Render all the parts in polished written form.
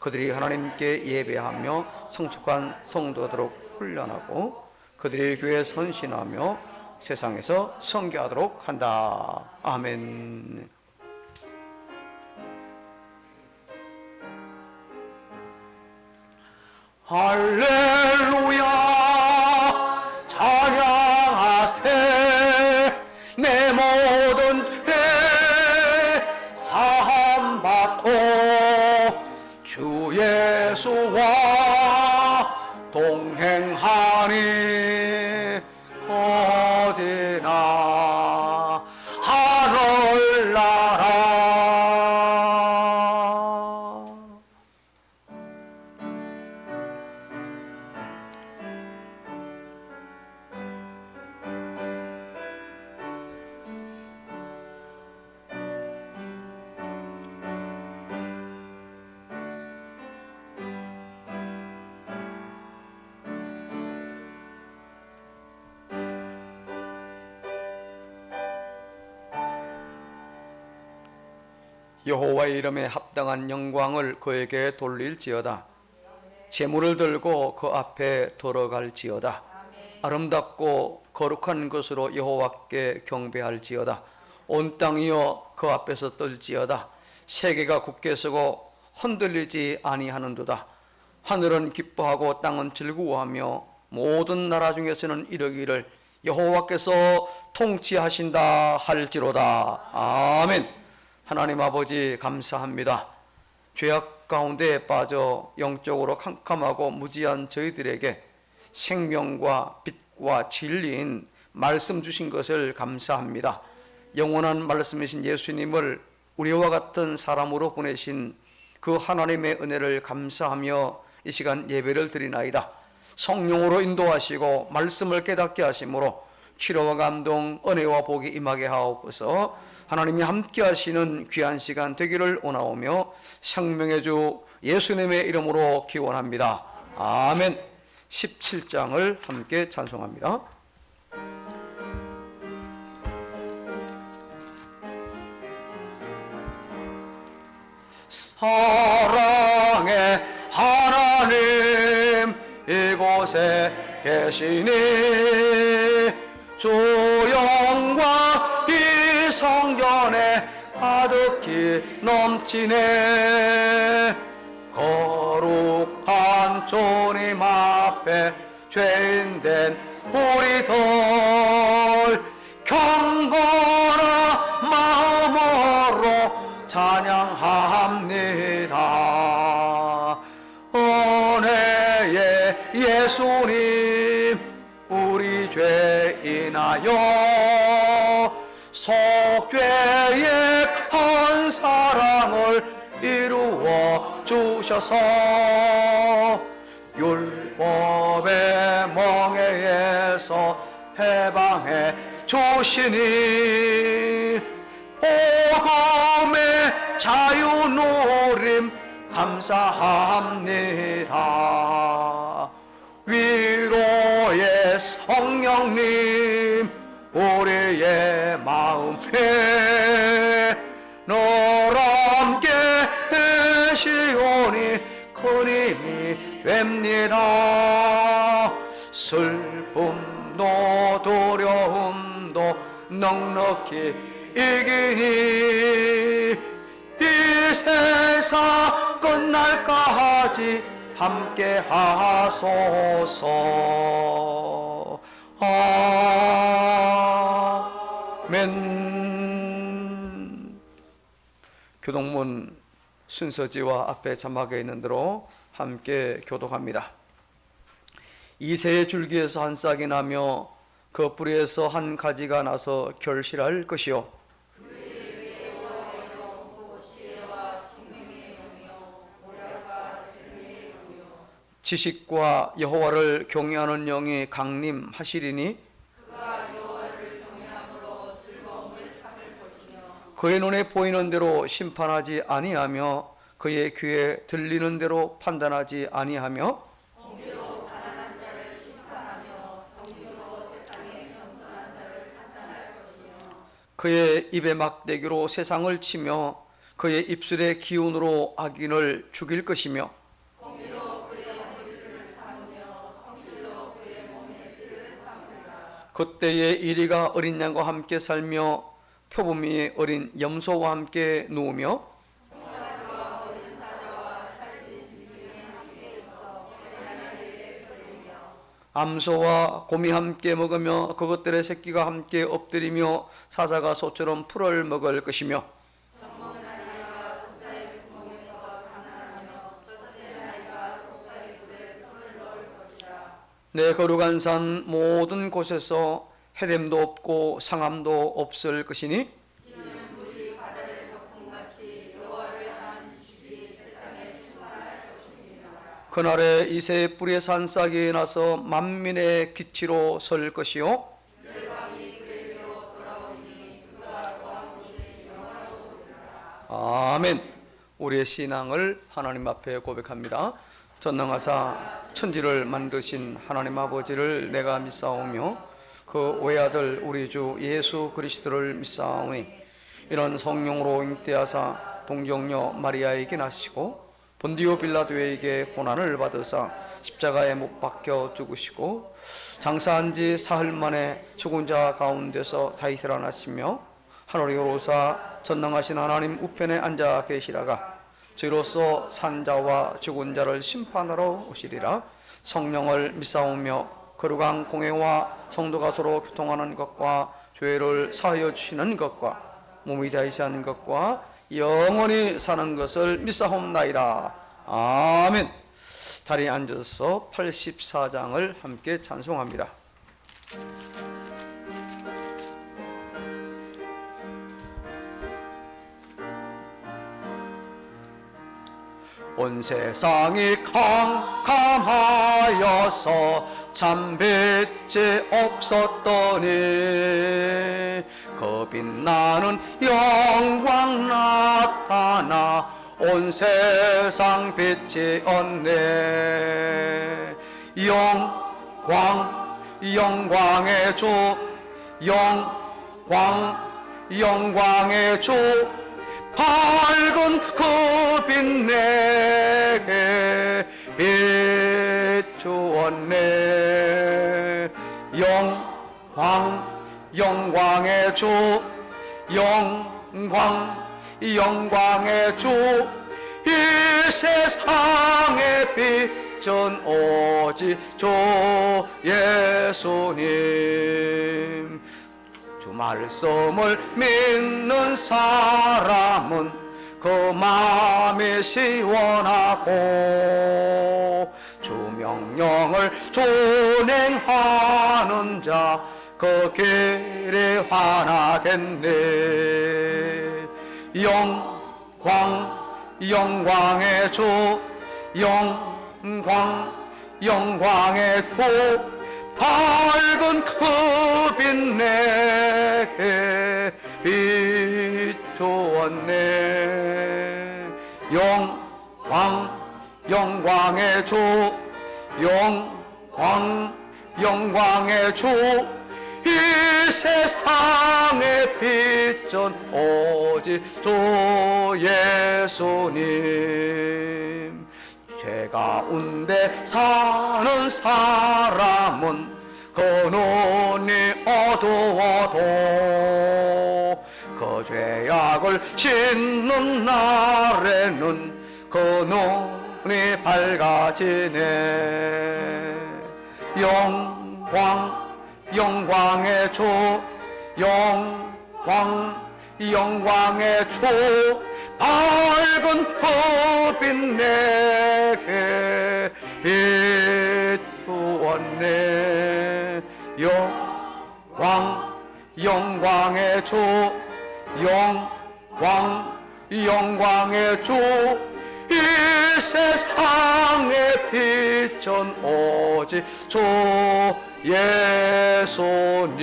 그들이 하나님께 예배하며 성숙한 성도되도록 훈련하고 그들의 교회에 선신하며 세상에서 선교하도록 한다. 아멘. 할렐루야 찬양하세. 내 모든 죄 사함받고 주 예수와 동행하니 어디나 하늘나라. 여호와의 이름에 합당한 영광을 그에게 돌릴지어다. 제물을 들고 그 앞에 들어갈지어다. 아름답고 거룩한 것으로 여호와께 경배할지어다. 온 땅이여 그 앞에서 떨지어다. 세계가 굳게 서고 흔들리지 아니하는도다. 하늘은 기뻐하고 땅은 즐거워하며 모든 나라 중에서는 이르기를 여호와께서 통치하신다 할지로다. 아멘. 하나님 아버지 감사합니다. 죄악 가운데 빠져 영적으로 캄캄하고 무지한 저희들에게 생명과 빛과 진리인 말씀 주신 것을 감사합니다. 영원한 말씀이신 예수님을 우리와 같은 사람으로 보내신 그 하나님의 은혜를 감사하며 이 시간 예배를 드리나이다. 성령으로 인도하시고 말씀을 깨닫게 하심으로 치료와 감동, 은혜와 복이 임하게 하옵소서. 하나님이 함께 하시는 귀한 시간 되기를 원하오며 생명의 주 예수님의 이름으로 기원합니다. 아멘. 17장을 함께 찬송합니다. 사랑의 하나님 이곳에 계시니 주 영광 이 성전에 가득히 넘치네. 거룩한 주님 앞에 죄인된 우리들 경건한 마음으로 찬양합니다. 은혜의 예수님 우리 죄 인하여 속죄의 큰 사랑을 이루어 주셔서 율법의 멍에에서 해방해 주시니 복음의 자유 누림 감사합니다. 위로의 성령님 우리의 마음에 늘 함께 계시오니 큰 힘이 됩니다. 슬픔도 두려움도 넉넉히 이기니 이 세상 끝날까지 함께 하소서. 아멘. 교동문 순서지와 앞에 자막에 있는 대로 함께 교독합니다. 이새의 줄기에서 한 싹이 나며 그 뿌리에서 한 가지가 나서 결실할 것이요 지식과 여호와를 경외하는 영이 강림하시리니 그의 눈에 보이는 대로 심판하지 아니하며 그의 귀에 들리는 대로 판단하지 아니하며 그의 입의 막대기로 세상을 치며 그의 입술의 기운으로 악인을 죽일 것이며 그때에 이리가 어린 양과 함께 살며 표범이 어린 염소와 함께 누우며 암소와 곰이 함께 먹으며 그것들의 새끼가 함께 엎드리며 사자가 소처럼 풀을 먹을 것이며 내 거룩한 산 모든 곳에서 해됨도 없고 상함도 없을 것이니 그날에 이새의 뿔에 산싹이 나서 만민의 기치로 설 것이요 아멘. 우리의 신앙을 하나님 앞에 고백합니다. 전능하사 천지를 만드신 하나님 아버지를 내가 믿사오며 그 외아들 우리 주 예수 그리스도를 믿사오니 이런 성령으로 잉태하사 동정녀 마리아에게 나시고 본디오 빌라도에게 고난을 받으사 십자가에 못 박혀 죽으시고 장사한 지 사흘 만에 죽은 자 가운데서 다시 살아나시며 하늘에 오르사 전능하신 하나님 우편에 앉아 계시다가 저희로서 산자와 죽은 자를 심판하러 오시리라. 성령을 믿사오며 거룩한 공회와 성도가 서로 교통하는 것과 죄를 사하여 주시는 것과 몸이 자이시하는 것과 영원히 사는 것을 믿사옵나이다. 아멘. 다리 앉아서 84장을 함께 찬송합니다. 온 세상이 캄캄하여서 참 빛이 없었더니 그 빛나는 영광 나타나 온 세상 빛이 얻네. 영광의 주 영광의 주 밝은 그 빛 내게 비추었네. 영광의 주 영광의 주 이 세상의 빛은 오직 주 예수님. 주 말씀을 믿는 사람은 그 마음이 시원하고 주 명령을 준행하는 자 그 길이 환하겠네. 영광의 주 영광의 주 밝은 그 빛 내게 비추었네. 영광의 주 영광의 주 이 세상의 빛은 오직 주 예수님. 죄 가운데 사는 사람은 그 눈이 어두워도 그 죄악을 씻는 날에는 그 눈이 밝아지네. 영광의 주 영광의 주 밝은 그 빛 내게 비추었네. 영광의 주 영광의 주 이 세상의 빛은 오직 주 예수님.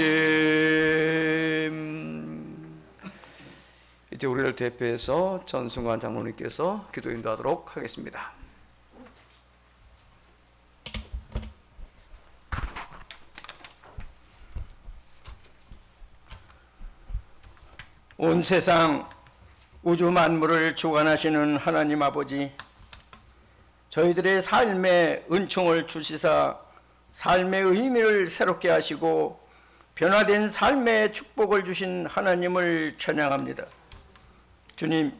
이제 우리를 대표해서 전승관 장로님께서 기도 인도하도록 하겠습니다. 온 세상 우주 만물을 주관하시는 하나님 아버지, 저희들의 삶에 은총을 주시사 삶의 의미를 새롭게 하시고 변화된 삶의 축복을 주신 하나님을 찬양합니다. 주님,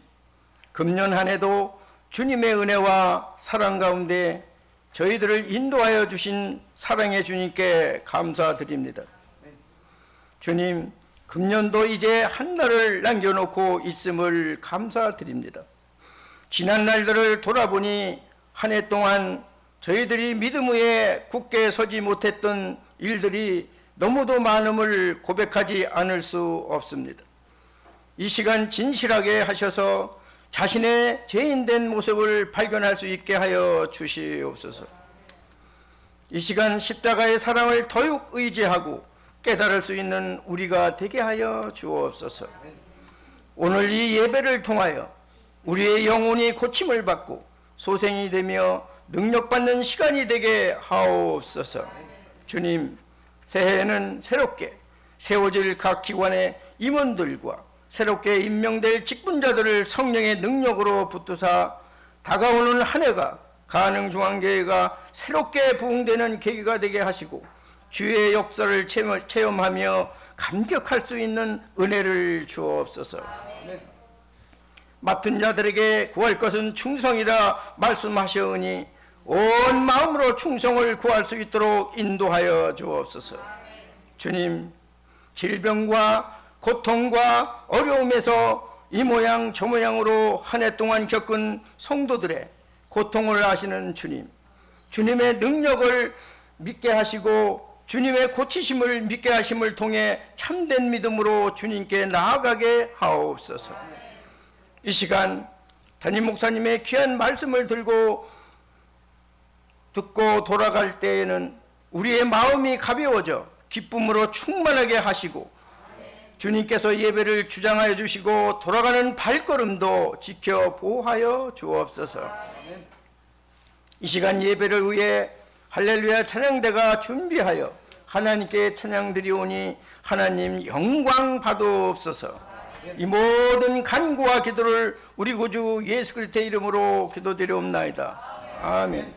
금년 한 해도 주님의 은혜와 사랑 가운데 저희들을 인도하여 주신 사랑의 주님께 감사드립니다. 주님, 금년도 이제 한 날을 남겨놓고 있음을 감사드립니다. 지난 날들을 돌아보니 한 해 동안 저희들이 믿음 위에 굳게 서지 못했던 일들이 너무도 많음을 고백하지 않을 수 없습니다. 이 시간 진실하게 하셔서 자신의 죄인된 모습을 발견할 수 있게 하여 주시옵소서. 이 시간 십자가의 사랑을 더욱 의지하고 깨달을 수 있는 우리가 되게 하여 주옵소서. 오늘 이 예배를 통하여 우리의 영혼이 고침을 받고 소생이 되며 능력받는 시간이 되게 하옵소서. 주님, 새해에는 새롭게 세워질 각 기관의 임원들과 새롭게 임명될 직분자들을 성령의 능력으로 붙드사 다가오는 한 해가 가능중앙교회가 새롭게 부흥되는 계기가 되게 하시고 주의 역사를 체험하며 감격할 수 있는 은혜를 주옵소서. 맡은 자들에게 구할 것은 충성이라 말씀하시오니 온 마음으로 충성을 구할 수 있도록 인도하여 주옵소서. 주님, 질병과 고통과 어려움에서 이 모양 저 모양으로 한 해 동안 겪은 성도들의 고통을 아시는 주님, 주님의 능력을 믿게 하시고 주님의 고치심을 믿게 하심을 통해 참된 믿음으로 주님께 나아가게 하옵소서. 이 시간 담임 목사님의 귀한 말씀을 듣고 돌아갈 때에는 우리의 마음이 가벼워져 기쁨으로 충만하게 하시고 주님께서 예배를 주장하여 주시고 돌아가는 발걸음도 지켜 보호하여 주옵소서. 이 시간 예배를 위해 할렐루야 찬양대가 준비하여 하나님께 찬양 드리오니 하나님 영광 받으옵소서. 이 모든 간구와 기도를 우리 구주 예수 그리스도의 이름으로 기도드리옵나이다. 아멘.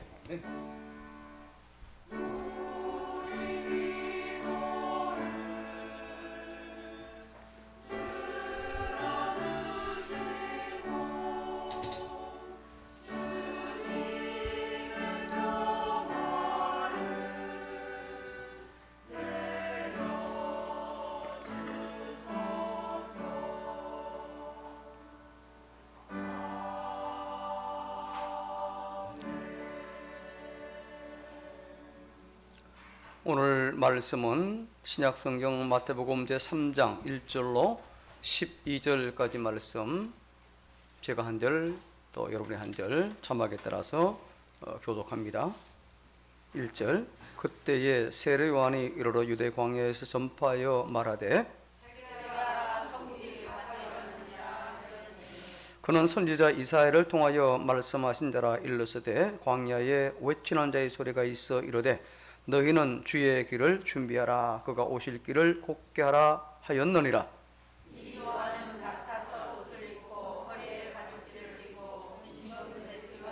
오늘 말씀은 신약성경 마태복음 제3장 1절로 12절까지 말씀, 제가 한 절, 또 여러분이 한 절 자막에 따라서 교독합니다. 1절, 그때에 세례 요한이 이르러 유대 광야에서 전파하여 말하되 그는 선지자 이사야를 통하여 말씀하신 자라 일렀으되 광야에 외치는 자의 소리가 있어 이르되 너희는 주의 길을 준비하라. 그가 오실 길을 곧게 하라 하였느니라. 이 요한은 낙타털 옷을 입고 허리에 가죽지를 띠고 문신 없는 메뚜기와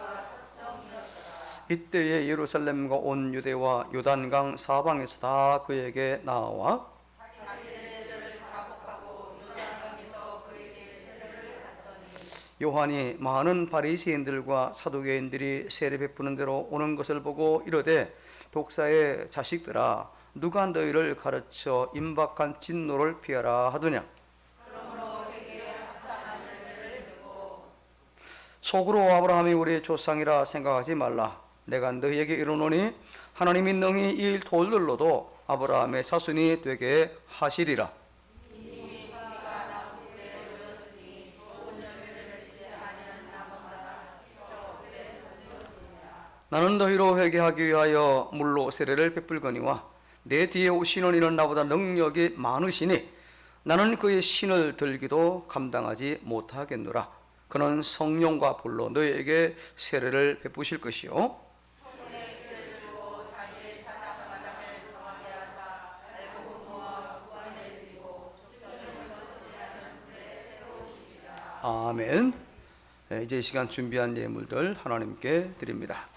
섭정이었더라. 이때에 예루살렘과 온 유대와 요단강 사방에서 다 그에게 나와 자기들의 죄를 자복하고 요단강에서 그에게 세례를 받더니 요한이 많은 바리새인들과 사두개인들이 세례 베푸는 대로 오는 것을 보고 이르되 독사의 자식들아, 누가 너희를 가르쳐 임박한 진노를 피하라 하더냐. 속으로 아브라함이 우리의 조상이라 생각하지 말라. 내가 너희에게 이르노니 하나님이 능히 이 일 돌들로도 아브라함의 자손이 되게 하시리라. 나는 너희로 회개하기 위하여 물로 세례를 베풀거니와 내 뒤에 오시는 이는 나보다 능력이 많으시니 나는 그의 신을 들기도 감당하지 못하겠노라. 그는 성령과 불로 너희에게 세례를 베푸실 것이요 아멘. 네, 이제 이 시간 준비한 예물들 하나님께 드립니다.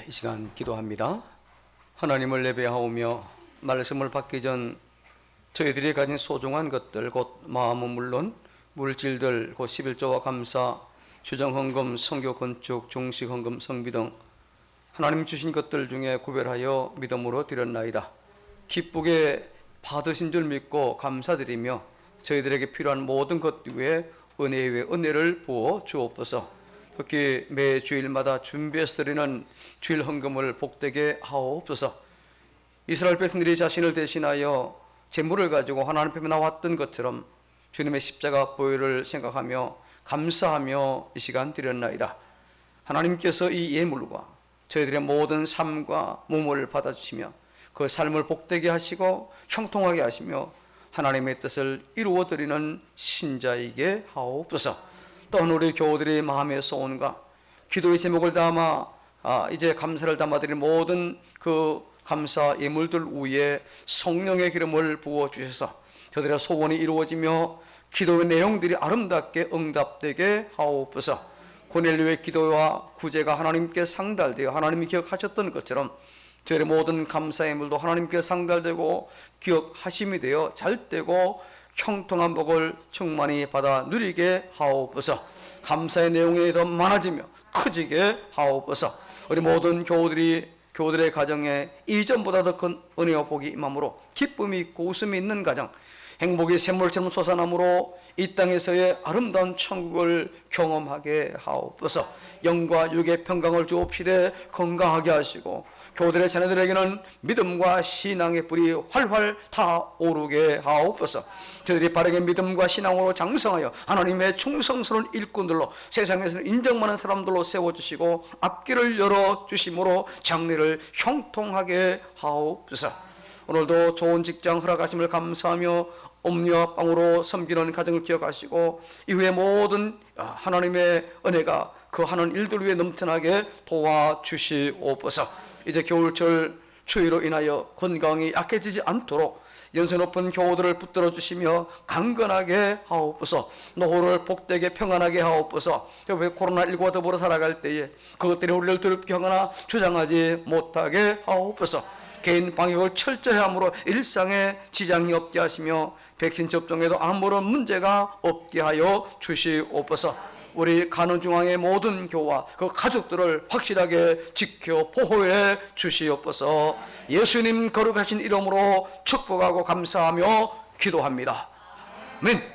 이 시간 기도합니다. 하나님을 예배하오며 말씀을 받기 전 저희들이 가진 소중한 것들 곧 마음은 물론 물질들 곧 11조와 감사, 주정헌금, 성교 건축, 종식헌금, 성비 등 하나님 주신 것들 중에 구별하여 믿음으로 드렸나이다. 기쁘게 받으신 줄 믿고 감사드리며 저희들에게 필요한 모든 것 위에 은혜 위에 은혜를 부어 주옵소서. 특히 매 주일마다 준비해서 드리는 주일 헌금을 복되게 하옵소서. 이스라엘 백성들이 자신을 대신하여 재물을 가지고 하나님 앞에 나왔던 것처럼 주님의 십자가 보혈을 생각하며 감사하며 이 시간 드렸나이다. 하나님께서 이 예물과 저희들의 모든 삶과 몸을 받아주시며 그 삶을 복되게 하시고 형통하게 하시며 하나님의 뜻을 이루어 드리는 신자이게 하옵소서. 또한 우리 교우들의 마음의 소원과 기도의 제목을 담아 이제 감사를 담아드린 모든 그 감사 예물들 위에 성령의 기름을 부어 주셔서 저들의 소원이 이루어지며 기도의 내용들이 아름답게 응답되게 하옵소서. 고넬료의 기도와 구제가 하나님께 상달되어 하나님이 기억하셨던 것처럼 저희의 모든 감사 예물도 하나님께 상달되고 기억하심이 되어 잘되고 형통한 복을 충만히 받아 누리게 하옵소서. 감사의 내용이 더 많아지며 커지게 하옵소서. 우리 모든 교우들의 가정에 이전보다 더 큰 은혜와 복이 임함으로 기쁨이 있고 웃음이 있는 가정, 행복이 샘물처럼 솟아나므로 이 땅에서의 아름다운 천국을 경험하게 하옵소서. 영과 육의 평강을 주옵시되 건강하게 하시고 교우들의 자녀들에게는 믿음과 신앙의 불이 활활 타오르게 하옵소서. 저들이 바르게 믿음과 신앙으로 장성하여 하나님의 충성스러운 일꾼들로 세상에서는 인정받는 사람들로 세워주시고 앞길을 열어주심으로 장래를 형통하게 하옵소서. 오늘도 좋은 직장 허락하심을 감사하며 엄니와 빵으로 섬기는 가정을 기억하시고 이후에 모든 하나님의 은혜가 그 하는 일들 위에 넘쳐나게 도와주시옵소서. 이제 겨울철 추위로 인하여 건강이 약해지지 않도록 연세 높은 교우들을 붙들어 주시며 강건하게 하옵소서. 노후를 복되게 평안하게 하옵소서. 왜 코로나19와 더불어 살아갈 때에 그것들이 우리를 두렵게 하거나 주장하지 못하게 하옵소서. 개인 방역을 철저히 함으로 일상에 지장이 없게 하시며 백신 접종에도 아무런 문제가 없게 하여 주시옵소서. 우리 간호중앙의 모든 교우와 그 가족들을 확실하게 지켜 보호해 주시옵소서. 예수님 거룩하신 이름으로 축복하고 감사하며 기도합니다. 아멘.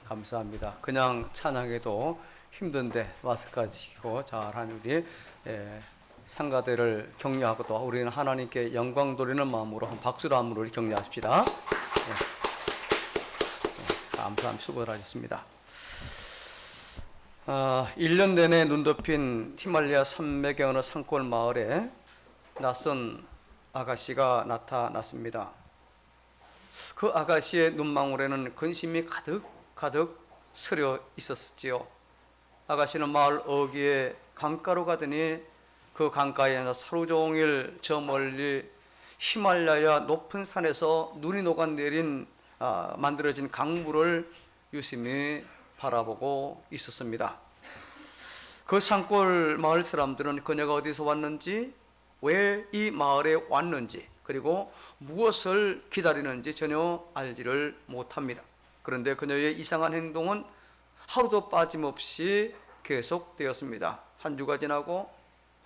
감사합니다. 그냥 찬양해도 힘든데 마스크까지 끼고 잘하는 우리 상가들을 격려하고 또 우리는 하나님께 영광 돌리는 마음으로 한 박수로 한번 격려하십시다. 감사합니다. 수고를 하셨습니다. 1년 내내 눈 덮인 히말라야 산맥의 어느 산골 마을에 낯선 아가씨가 나타났습니다. 그 아가씨의 눈망울에는 근심이 가득 서려 있었지요. 아가씨는 마을 어귀에 강가로 가더니 그 강가에 하루 종일 저 멀리 히말라야 높은 산에서 눈이 녹아내린 만들어진 강물을 유심히 바라보고 있었습니다. 그 산골 마을 사람들은 그녀가 어디서 왔는지, 왜 이 마을에 왔는지, 그리고 무엇을 기다리는지 전혀 알지를 못합니다. 그런데 그녀의 이상한 행동은 하루도 빠짐없이 계속되었습니다. 한 주가 지나고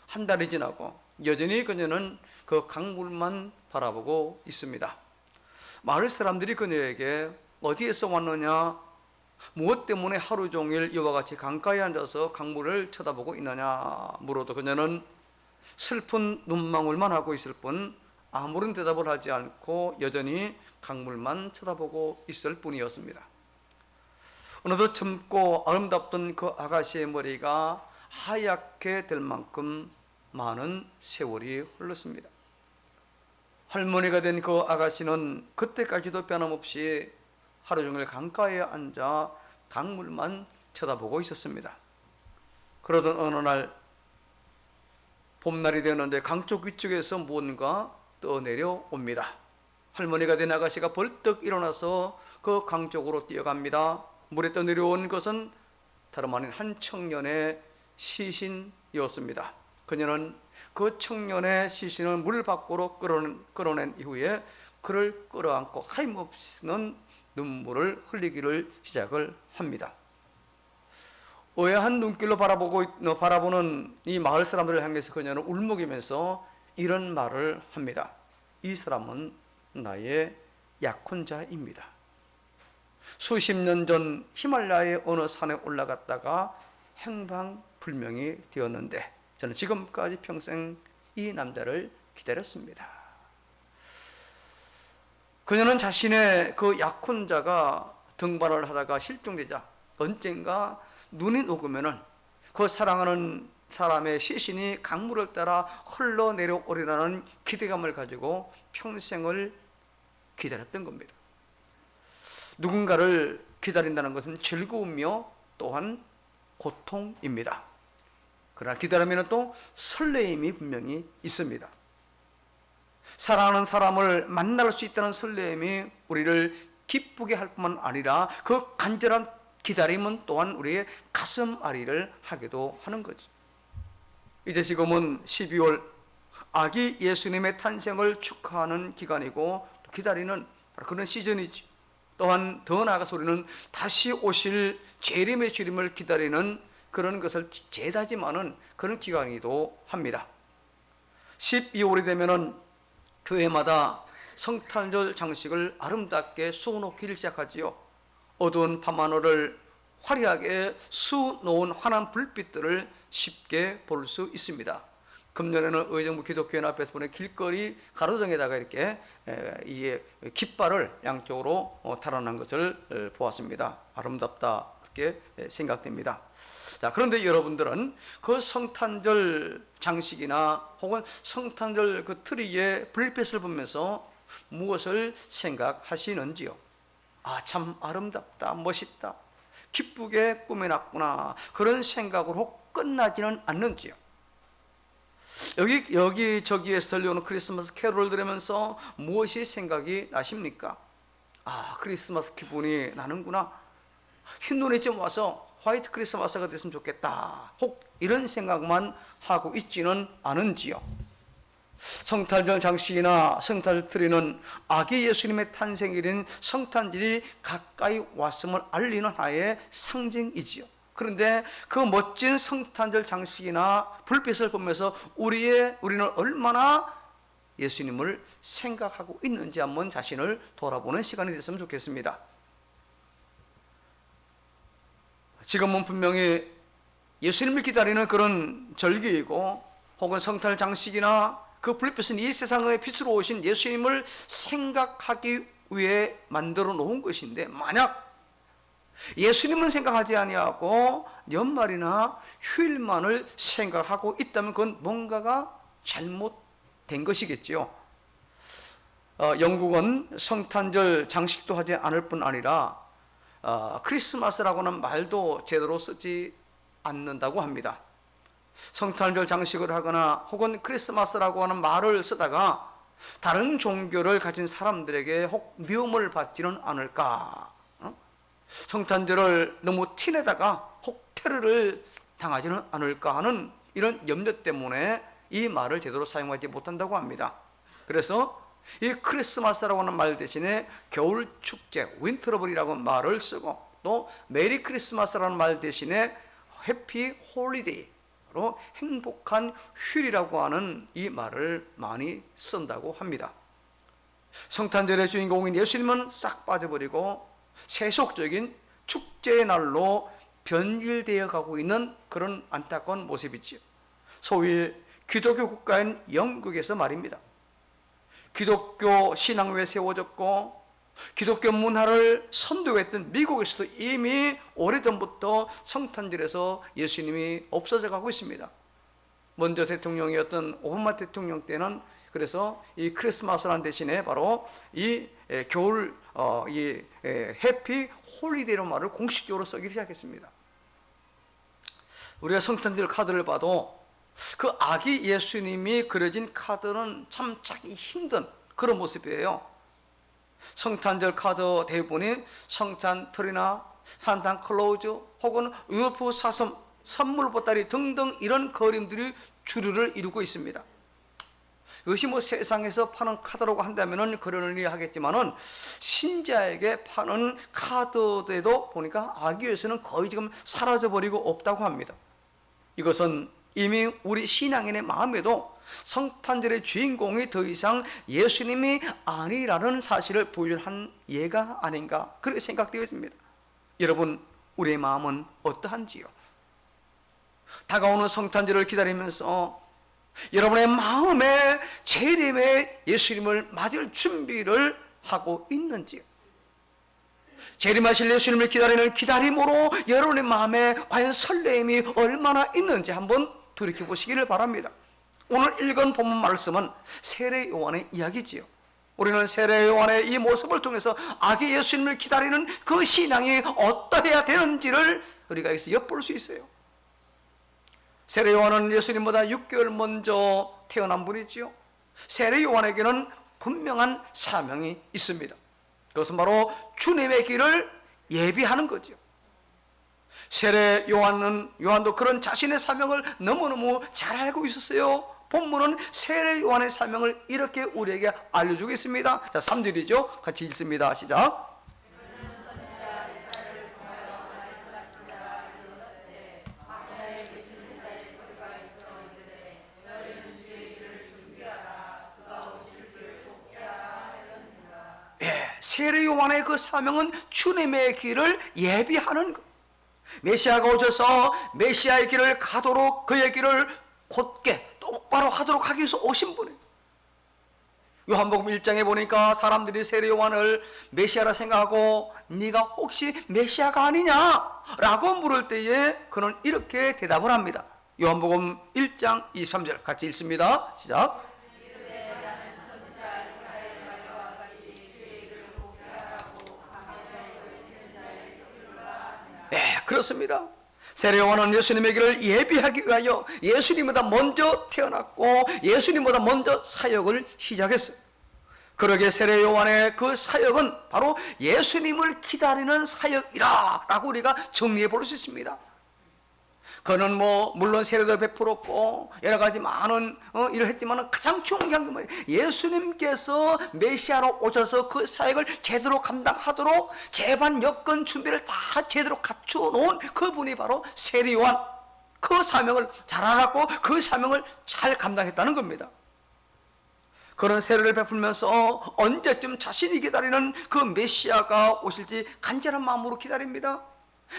한 달이 지나고 여전히 그녀는 그 강물만 바라보고 있습니다. 마을 사람들이 그녀에게 어디에서 왔느냐, 무엇 때문에 하루 종일 이와 같이 강가에 앉아서 강물을 쳐다보고 있느냐 물어도 그녀는 슬픈 눈망울만 하고 있을 뿐 아무런 대답을 하지 않고 여전히 강물만 쳐다보고 있을 뿐이었습니다. 어느덧 젊고 아름답던 그 아가씨의 머리가 하얗게 될 만큼 많은 세월이 흘렀습니다. 할머니가 된 그 아가씨는 그때까지도 변함없이 하루 종일 강가에 앉아 강물만 쳐다보고 있었습니다. 그러던 어느 날 봄날이 되었는데 강쪽 위쪽에서 뭔가 떠내려 옵니다. 할머니가 된 아가씨가 벌떡 일어나서 그 강 쪽으로 뛰어갑니다. 물에 떠내려온 것은 다름 아닌 한 청년의 시신이었습니다. 그녀는 그 청년의 시신을 물 밖으로 끌어낸 이후에 그를 끌어안고 하염없이는 눈물을 흘리기를 시작을 합니다. 의아한 눈길로 바라보는 이 마을 사람들을 향해서 그녀는 울먹이면서 이런 말을 합니다. 이 사람은 나의 약혼자입니다. 수십 년 전 히말라야의 어느 산에 올라갔다가 행방불명이 되었는데 저는 지금까지 평생 이 남자를 기다렸습니다. 그녀는 자신의 그 약혼자가 등반을 하다가 실종되자 언젠가 눈이 녹으면은 그 사랑하는 사람의 시신이 강물을 따라 흘러내려오리라는 기대감을 가지고 평생을 기다렸던 겁니다. 누군가를 기다린다는 것은 즐거우며 또한 고통입니다. 그러나 기다리면 또 설레임이 분명히 있습니다. 사랑하는 사람을 만날 수 있다는 설레임이 우리를 기쁘게 할 뿐만 아니라 그 간절한 기다림은 또한 우리의 가슴 아리를 하기도 하는 거죠. 이제 지금은 12월 아기 예수님의 탄생을 축하하는 기간이고 기다리는 그런 시즌이죠. 또한 더 나아가서 우리는 다시 오실 재림의 주님을 기다리는 그런 것을 재다짐하는 그런 기간이기도 합니다. 12월이 되면은 교회마다 성탄절 장식을 아름답게 수놓기를 시작하지요. 어두운 밤하늘을 화려하게 수놓은 환한 불빛들을 쉽게 볼 수 있습니다. 금년에는 의정부 기독교회 앞에서 보는 길거리 가로등에다가 이렇게 이 깃발을 양쪽으로 달아난 것을 보았습니다. 아름답다 그렇게 생각됩니다. 자, 그런데 여러분들은 그 성탄절 장식이나 혹은 성탄절 그 트리의 불빛을 보면서 무엇을 생각하시는지요? 아, 참 아름답다, 멋있다, 기쁘게 꾸며놨구나 그런 생각으로 끝나지는 않는지요? 여기저기에서 들려오는 크리스마스 캐롤을 들으면서 무엇이 생각이 나십니까? 아, 크리스마스 기분이 나는구나, 흰눈이 좀 와서 화이트 크리스마스가 됐으면 좋겠다, 혹 이런 생각만 하고 있지는 않은지요? 성탄절 장식이나 성탄절 트리는 아기 예수님의 탄생일인 성탄절이 가까이 왔음을 알리는 하나의 상징이지요. 그런데 그 멋진 성탄절 장식이나 불빛을 보면서 우리는 얼마나 예수님을 생각하고 있는지 한번 자신을 돌아보는 시간이 됐으면 좋겠습니다. 지금은 분명히 예수님을 기다리는 그런 절기이고 혹은 성탄 장식이나 그 불빛은 이 세상의 빛으로 오신 예수님을 생각하기 위해 만들어 놓은 것인데, 만약 예수님은 생각하지 아니하고 연말이나 휴일만을 생각하고 있다면 그건 뭔가가 잘못된 것이겠지요. 영국은 성탄절 장식도 하지 않을 뿐 아니라 크리스마스라고는 말도 제대로 쓰지 않는다고 합니다. 성탄절 장식을 하거나 혹은 크리스마스라고 하는 말을 쓰다가 다른 종교를 가진 사람들에게 혹 미움을 받지는 않을까, 성탄절을 너무 티내다가 혹 테러를 당하지는 않을까 하는 이런 염려 때문에 이 말을 제대로 사용하지 못한다고 합니다. 그래서 이 크리스마스라고 하는 말 대신에 겨울 축제, 윈터러블이라고 말을 쓰고, 또 메리 크리스마스라는 말 대신에 해피 홀리데이로 행복한 휴일이라고 하는 이 말을 많이 쓴다고 합니다. 성탄절의 주인공인 예수님은 싹 빠져버리고 세속적인 축제의 날로 변질되어 가고 있는 그런 안타까운 모습이지요. 소위 기독교 국가인 영국에서 말입니다. 기독교 신앙 왜 세워졌고 기독교 문화를 선도했던 미국에서도 이미 오래전부터 성탄절에서 예수님이 없어져 가고 있습니다. 먼저 대통령이었던 오바마 대통령 때는 그래서 이 크리스마스라는 대신에 바로 이 겨울 이 해피 홀리데이로 말을 공식적으로 쓰기 시작했습니다. 우리가 성탄절 카드를 봐도 그 아기 예수님이 그려진 카드는 참 찾기 힘든 그런 모습이에요. 성탄절 카드 대부분이 성탄틀이나 산타클로즈 혹은 루돌프 사슴, 선물 보따리 등등 이런 그림들이 주류를 이루고 있습니다. 이것이 뭐 세상에서 파는 카드라고 한다면은 그러려니 하겠지만은 신자에게 파는 카드에도 보니까 아기 예수는 거의 지금 사라져버리고 없다고 합니다. 이것은 이미 우리 신앙인의 마음에도 성탄절의 주인공이 더 이상 예수님이 아니라는 사실을 보여준 한 예가 아닌가 그렇게 생각되어집니다. 여러분, 우리의 마음은 어떠한지요? 다가오는 성탄절을 기다리면서 여러분의 마음에 재림의 예수님을 맞을 준비를 하고 있는지요? 재림하실 예수님을 기다리는 기다림으로 여러분의 마음에 과연 설레임이 얼마나 있는지 한번 돌이켜보시기를 바랍니다. 오늘 읽은 본문 말씀은 세례 요한의 이야기지요. 우리는 세례 요한의 이 모습을 통해서 아기 예수님을 기다리는 그 신앙이 어떠해야 되는지를 우리가 여기서 엿볼 수 있어요. 세례 요한은 예수님보다 6개월 먼저 태어난 분이지요. 세례 요한에게는 분명한 사명이 있습니다. 그것은 바로 주님의 길을 예비하는 거죠. 세례 요한도 그런 자신의 사명을 너무너무 잘 알고 있었어요. 본문은 세례 요한의 사명을 이렇게 우리에게 알려주고 있습니다. 자, 3절이죠. 같이 읽습니다. 시작. 세례 요한의 그 사명은 주님의 길을 예비하는 것. 메시아가 오셔서 메시아의 길을 가도록 그의 길을 곧게 똑바로 하도록 하기 위해서 오신 분이에요. 요한복음 1장에 보니까 사람들이 세례 요한을 메시아라 생각하고 네가 혹시 메시아가 아니냐? 라고 물을 때에 그는 이렇게 대답을 합니다. 요한복음 1장 23절 같이 읽습니다. 시작. 네, 그렇습니다. 세례 요한은 예수님의 길을 예비하기 위하여 예수님보다 먼저 태어났고 예수님보다 먼저 사역을 시작했어요. 그러게 세례 요한의 그 사역은 바로 예수님을 기다리는 사역이라 라고 우리가 정리해 볼 수 있습니다. 그는 물론 세례도 베풀었고 여러 가지 많은 일을 했지만 가장 중요한 게 뭐예요? 예수님께서 메시아로 오셔서 그 사역을 제대로 감당하도록 제반 여건 준비를 다 제대로 갖추어 놓은 그분이 바로 세례 요한. 그 사명을 잘 알았고 그 사명을 잘 감당했다는 겁니다. 그런 세례를 베풀면서 언제쯤 자신이 기다리는 그 메시아가 오실지 간절한 마음으로 기다립니다.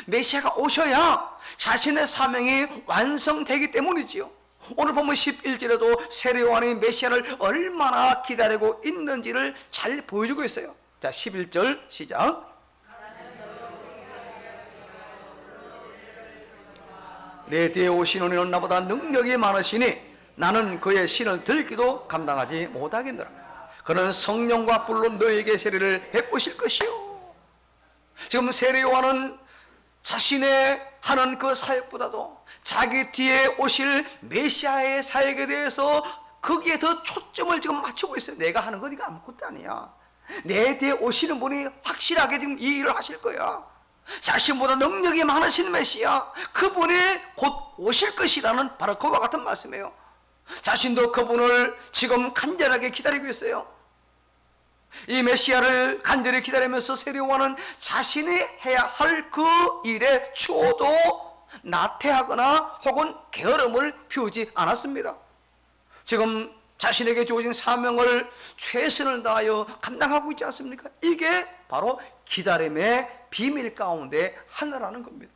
메시아가 오셔야 자신의 사명이 완성되기 때문이지요. 오늘 보면 11절에도 세례 요한이 메시아를 얼마나 기다리고 있는지를 잘 보여주고 있어요. 자, 11절 시작. 내 뒤에 오시는 이는 나보다 능력이 많으시니 나는 그의 신을 들기도 감당하지 못하겠노라. 그는 성령과 불로 너에게 세례를 베푸실 것이요. 지금 세례 요한은 자신의 하는 그 사역보다도 자기 뒤에 오실 메시아의 사역에 대해서 거기에 더 초점을 지금 맞추고 있어요. 내가 하는 거 네가 아무것도 아니야. 내 뒤에 오시는 분이 확실하게 지금 이 일을 하실 거야. 자신보다 능력이 많으신 메시아, 그분이 곧 오실 것이라는 바로 그와 같은 말씀이에요. 자신도 그분을 지금 간절하게 기다리고 있어요. 이 메시아를 간절히 기다리면서 세례 요한은 자신이 해야 할 그 일에 추호도 나태하거나 혹은 게으름을 피우지 않았습니다. 지금 자신에게 주어진 사명을 최선을 다하여 감당하고 있지 않습니까? 이게 바로 기다림의 비밀 가운데 하나라는 겁니다.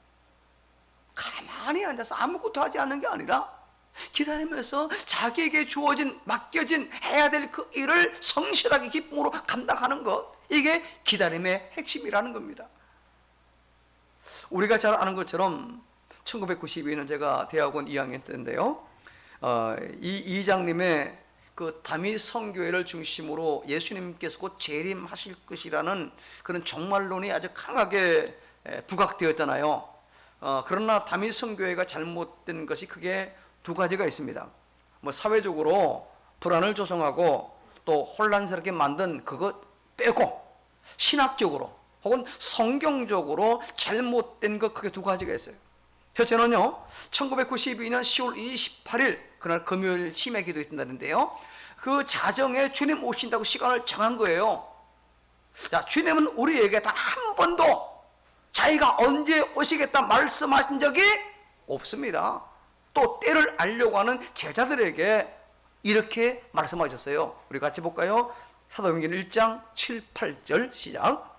가만히 앉아서 아무것도 하지 않는 게 아니라 기다리면서 자기에게 주어진 맡겨진 해야 될 그 일을 성실하게 기쁨으로 감당하는 것, 이게 기다림의 핵심이라는 겁니다. 우리가 잘 아는 것처럼 1992년 제가 대학원 2학년 때인데요, 이 이장님의 그 다미 선교회를 중심으로 예수님께서 곧 재림하실 것이라는 그런 종말론이 아주 강하게 부각되었잖아요. 그러나 다미 선교회가 잘못된 것이 크게 두 가지가 있습니다. 뭐 사회적으로 불안을 조성하고 또 혼란스럽게 만든 그것 빼고 신학적으로 혹은 성경적으로 잘못된 것 크게 두 가지가 있어요. 저는요 1992년 10월 28일 그날 금요일 심야 기도 있다는데요, 그 자정에 주님 오신다고 시간을 정한 거예요. 자, 주님은 우리에게 단 한 번도 자기가 언제 오시겠다 말씀하신 적이 없습니다. 또 때를 알려고 하는 제자들에게 이렇게 말씀하셨어요. 우리 같이 볼까요? 사도행전 1장 7, 8절 시작.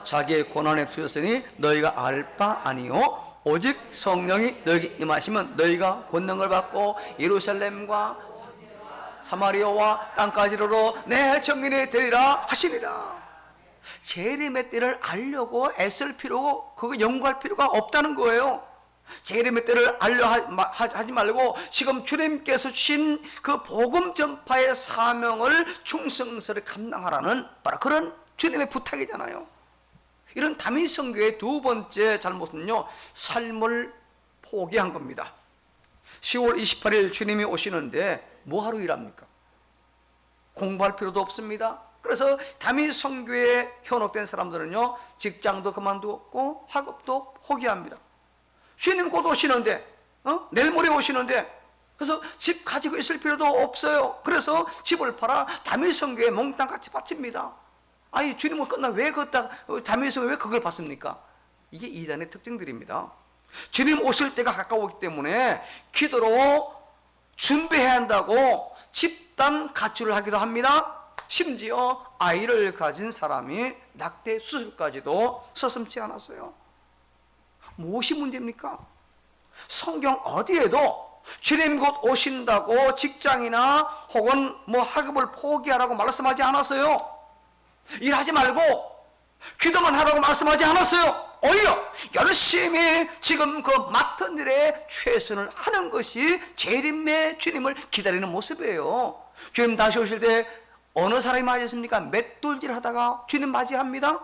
자기의 고난에 투였으니 너희가 알 바 아니요 오직 성령이 너희에게 임하시면 너희가 권능을 받고 예루살렘과 사마리아와 땅까지로 내 증인이 되리라 하시니라. 재림의 때를 알려고 애쓸 필요고 그거 연구할 필요가 없다는 거예요. 재림의 때를 알려 하지 말고 지금 주님께서 주신 그 복음 전파의 사명을 충성스레 감당하라는 바로 그런 주님의 부탁이잖아요. 이런 다민 선교의 두 번째 잘못은요, 삶을 포기한 겁니다. 10월 28일 주님이 오시는데 뭐하러 일합니까? 공부할 필요도 없습니다. 그래서 다민 선교에 현혹된 사람들은요, 직장도 그만두고 학업도 포기합니다. 주님 곧 오시는데, 내일 모레 오시는데, 그래서 집 가지고 있을 필요도 없어요. 그래서 집을 팔아 다민 선교에 몽땅 같이 바칩니다. 아니 주님은 끝나 왜 걷다 다민선교에 왜 그걸 받습니까? 이게 이단의 특징들입니다. 주님 오실 때가 가까웠기 때문에 기도로 준비해야 한다고 집단 가출을 하기도 합니다. 심지어 아이를 가진 사람이 낙태 수술까지도 서슴지 않았어요. 무엇이 문제입니까? 성경 어디에도 주님 곧 오신다고 직장이나 혹은 뭐 학업을 포기하라고 말씀하지 않았어요. 일하지 말고 기도만 하라고 말씀하지 않았어요. 오히려 열심히 지금 그 맡은 일에 최선을 하는 것이 재림의 주님을 기다리는 모습이에요. 주님 다시 오실 때 어느 사람이 맞이했습니까? 맷돌질 하다가 주님 맞이합니다.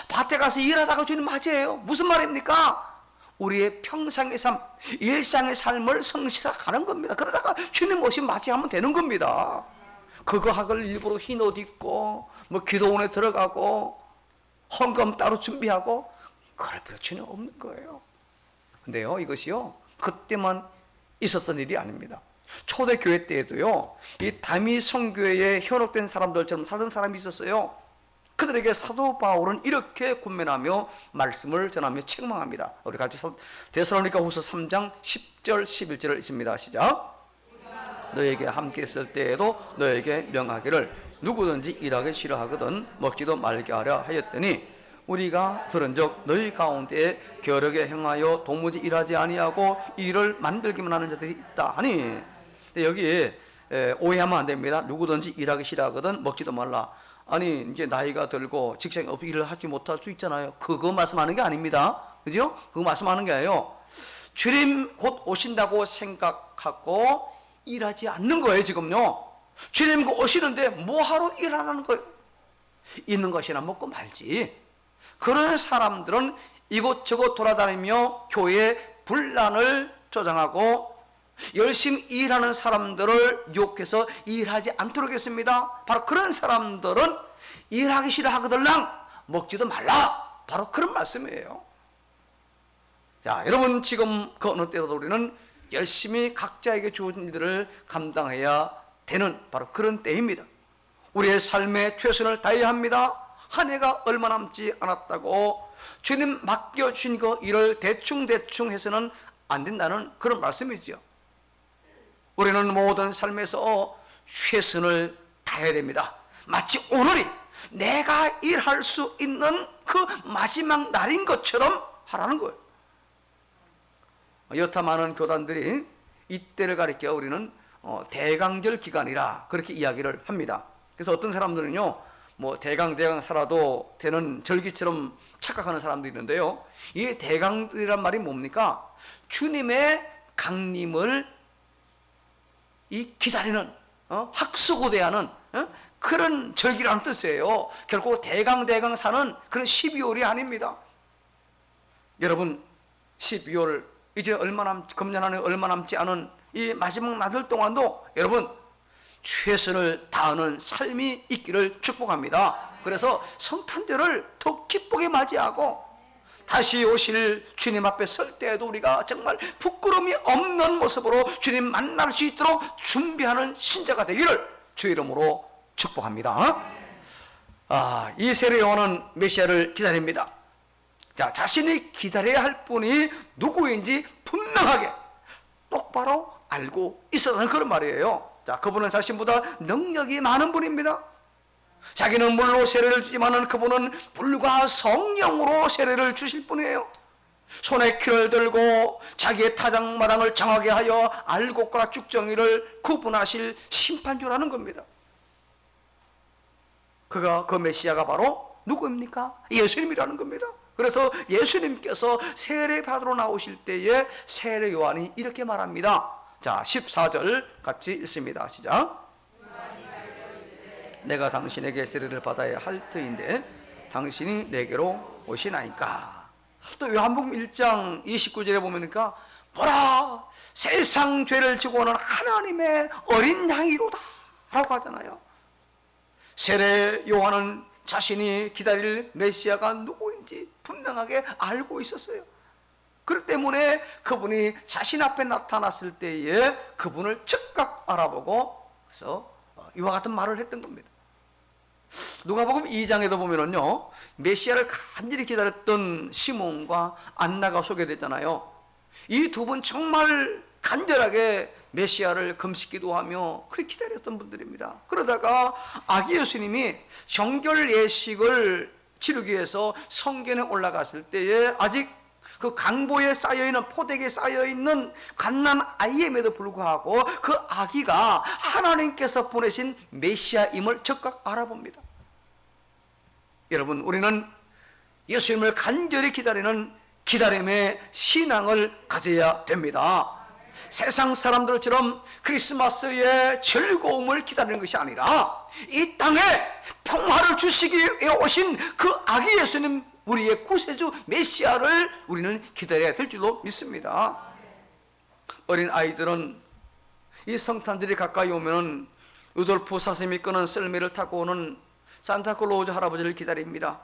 밭에 가서 일하다가 주님 맞이해요. 무슨 말입니까? 우리의 평상의 삶, 일상의 삶을 성실하게 가는 겁니다. 그러다가 주님 오시면 맞이하면 되는 겁니다. 그거 학을 일부러 흰 옷 입고 뭐 기도원에 들어가고 헌금 따로 준비하고 그럴 필요 전혀 없는 거예요. 근데요, 이것이요 그때만 있었던 일이 아닙니다. 초대교회 때에도요, 이 다미 선교회에 현혹된 사람들처럼 살던 사람이 있었어요. 그들에게 사도 바울은 이렇게 권면하며 말씀을 전하며 책망합니다. 우리 같이 데살로니가후서 3장 10절 11절을 읽습니다. 시작. 너에게 함께 있을 때에도 너에게 명하기를 누구든지 일하기 싫어하거든 먹지도 말게 하려 하였더니 우리가 들은즉 너희 가운데 겨르게 행하여 도무지 일하지 아니하고 일을 만들기만 하는 자들이 있다 하니, 근데 여기 오해하면 안 됩니다. 누구든지 일하기 싫어하거든 먹지도 말라. 아니 이제 나이가 들고 직장에 없이 일을 하지 못할 수 있잖아요. 그거 말씀하는 게 아닙니다. 그죠? 그거 말씀하는 게 아니에요. 주님 곧 오신다고 생각하고 일하지 않는 거예요. 지금요 주님 곧 오시는데 뭐하러 일하는 거예요? 있는 것이나 먹고 말지. 그런 사람들은 이곳저곳 돌아다니며 교회의 분란을 조장하고 열심히 일하는 사람들을 욕해서 일하지 않도록 했습니다. 바로 그런 사람들은 일하기 싫어하거들랑 먹지도 말라. 바로 그런 말씀이에요. 자, 여러분 지금 그 어느 때라도 우리는 열심히 각자에게 주어진 일들을 감당해야 되는 바로 그런 때입니다. 우리의 삶에 최선을 다해야 합니다. 한 해가 얼마 남지 않았다고 주님 맡겨주신 그 일을 대충 해서는 안 된다는 그런 말씀이죠. 우리는 모든 삶에서 최선을 다해야 됩니다. 마치 오늘이 내가 일할 수 있는 그 마지막 날인 것처럼 하라는 거예요. 여타 많은 교단들이 이때를 가리켜 우리는 대강절 기간이라 그렇게 이야기를 합니다. 그래서 어떤 사람들은요 뭐 대강 살아도 되는 절기처럼 착각하는 사람도 있는데요, 이 대강이란 말이 뭡니까? 주님의 강림을 기다리는 학수고대하는 그런 절기라는 뜻이에요. 결코 대강 사는 그런 12월이 아닙니다. 여러분 12월 이제 금년 안에 얼마 남지 않은 이 마지막 나들 동안도 여러분 최선을 다하는 삶이 있기를 축복합니다. 그래서 성탄절을 더 기쁘게 맞이하고 다시 오실 주님 앞에 설 때에도 우리가 정말 부끄러움이 없는 모습으로 주님 만날 수 있도록 준비하는 신자가 되기를 주 이름으로 축복합니다. 이 세례 요한은 메시아를 기다립니다. 자, 자신이 기다려야 할 분이 누구인지 분명하게 똑바로 알고 있었다는 그런 말이에요. 자, 그분은 자신보다 능력이 많은 분입니다. 자기는 물로 세례를 주지만은 그분은 불과 성령으로 세례를 주실 분이에요. 손에 키를 들고 자기의 타작마당을 정하게 하여 알곡과 쭉정이를 구분하실 심판주라는 겁니다. 그 메시아가 바로 누구입니까? 예수님이라는 겁니다. 그래서 예수님께서 세례 받으러 나오실 때에 세례 요한이 이렇게 말합니다. 자, 14절 같이 읽습니다. 시작. 내가 당신에게 세례를 받아야 할 터인데 당신이 내게로 오시나이까. 또 요한복음 1장 29절에 보니까 보라 세상 죄를 지고 오는 하나님의 어린 양이로다 라고 하잖아요. 세례 요한은 자신이 기다릴 메시아가 누구인지 분명하게 알고 있었어요. 그렇기 때문에 그분이 자신 앞에 나타났을 때에 그분을 즉각 알아보고 그래서 이와 같은 말을 했던 겁니다. 누가복음 2장에도 보면은요 메시아를 간절히 기다렸던 시몬과 안나가 소개됐잖아요. 이 두 분 정말 간절하게 메시아를 금식기도하며 그렇게 기다렸던 분들입니다. 그러다가 아기 예수님이 정결 예식을 치르기 위해서 성전에 올라갔을 때에 아직 그 강보에 쌓여있는 포대기에 쌓여있는 갓난 아이임에도 불구하고 그 아기가 하나님께서 보내신 메시아임을 즉각 알아봅니다. 여러분 우리는 예수님을 간절히 기다리는 기다림의 신앙을 가져야 됩니다. 세상 사람들처럼 크리스마스의 즐거움을 기다리는 것이 아니라 이 땅에 평화를 주시기 위해 오신 그 아기 예수님 우리의 구세주 메시아를 우리는 기다려야 될 줄로 믿습니다. 어린 아이들은 이 성탄절이 가까이 오면 루돌프 사슴이 끄는 썰매를 타고 오는 산타클로즈 할아버지를 기다립니다.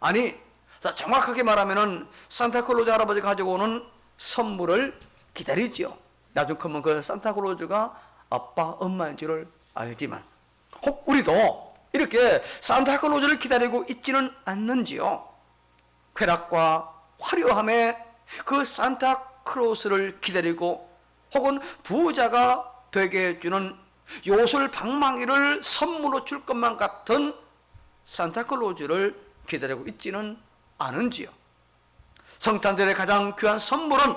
아니 정확하게 말하면 산타클로즈 할아버지가 가지고 오는 선물을 기다리지요. 나중 크면 그 산타클로즈가 아빠 엄마인 줄을 알지만 혹 우리도 이렇게 산타클로즈를 기다리고 있지는 않는지요. 쾌락과 화려함에 그 산타클로스를 기다리고 혹은 부자가 되게 해주는 요술 방망이를 선물로 줄 것만 같은 산타클로즈를 기다리고 있지는 아는지요? 성탄절의 가장 귀한 선물은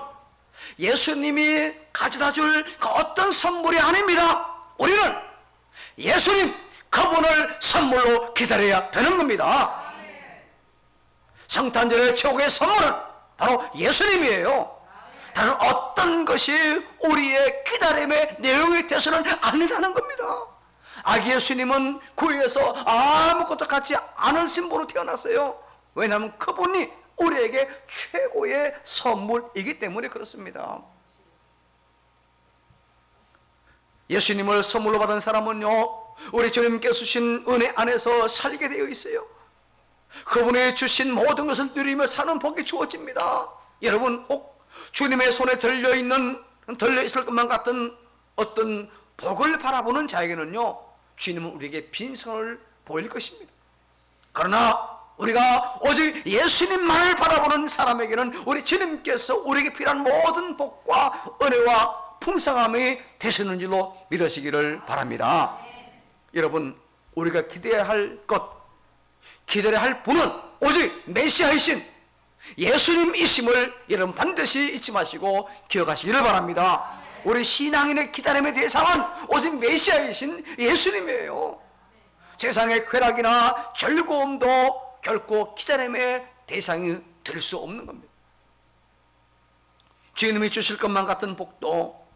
예수님이 가져다 줄 그 어떤 선물이 아닙니다. 우리는 예수님 그분을 선물로 기다려야 되는 겁니다. 성탄절의 최고의 선물은 바로 예수님이에요. 다른 어떤 것이 우리의 기다림의 내용이 되서는 안 된다는 겁니다. 아기 예수님은 구유에서 아무것도 갖지 않은 신부로 태어났어요. 왜냐하면 그분이 우리에게 최고의 선물이기 때문에 그렇습니다. 예수님을 선물로 받은 사람은요, 우리 주님께서 주신 은혜 안에서 살게 되어 있어요. 그분이 주신 모든 것을 누리며 사는 복이 주어집니다. 여러분, 혹 주님의 손에 들려있을 것만 같은 어떤 복을 바라보는 자에게는요, 주님은 우리에게 빈손을 보일 것입니다. 그러나 우리가 오직 예수님만을 바라보는 사람에게는 우리 주님께서 우리에게 필요한 모든 복과 은혜와 풍성함이 되시는 줄로 믿으시기를 바랍니다. 여러분, 우리가 기대해야 할 것, 기다려야 할 분은 오직 메시아이신 예수님이심을 여러분 반드시 잊지 마시고 기억하시기를 바랍니다. 우리 신앙인의 기다림의 대상은 오직 메시아이신 예수님이에요. 세상의 쾌락이나 즐거움도 결코 기다림의 대상이 될 수 없는 겁니다. 주님이 주실 것만 같은 복도